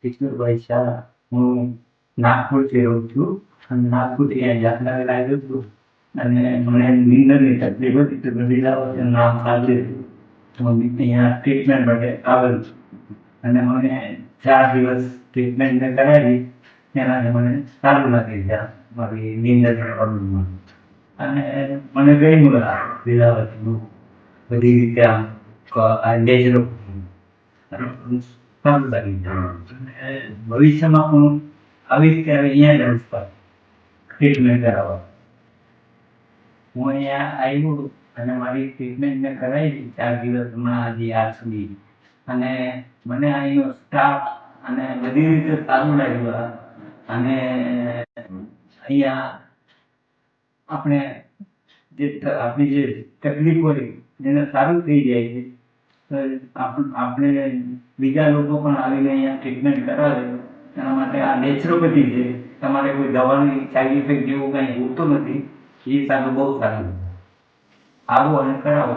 કિશોરભાઈ શાહ. હું નાગપુરથી રહું છું અને નાગપુરથી અહીંયા જામનગર આવ્યો છું અને મને નીંદરની તકલીફ હતી તો મેં વિલાવતનું નામ સાંભળ્યું. તો હું અહીંયા ટ્રીટમેન્ટ માટે આવેલ છું અને મને 4 દિવસ ટ્રીટમેન્ટ મેં કરાવી. એનાથી મને સારું લાગી ગયા મારી નીંદરની પ્રોબ્લેમમાં અને મને ગમ્યું આ વિલાવતનું બધી રીતે આમ આ નેચરલ સારું લાગી ગયું અને ભવિષ્યમાં હું આવી રીતે અહીંયા જ રહીશ પણ ટ્રીટમેન્ટ કરાવવા. હું અહીંયા આવ્યો અને મારી ટ્રીટમેન્ટ મેં કરાવી 4 દિવસ હમણાં હજી આજ સુધી અને મને અહીંનો સ્ટાફ અને બધી રીતે સારું લાગ્યું. અને અહીંયા આપણે આપણી જે તકલીફ હોય એને સારું થઈ જાય છે. તો આપણે બીજા લોકો પણ આવીને અહીંયા ટ્રીટમેન્ટ કરાવે એના માટે આ નેચરોપેથી છે. તમારે કોઈ દવાની સાઈડ ઇફેક્ટ જેવું કંઈ હોતું નથી. એ સારું બહુ સારું આવો અને કરાવો.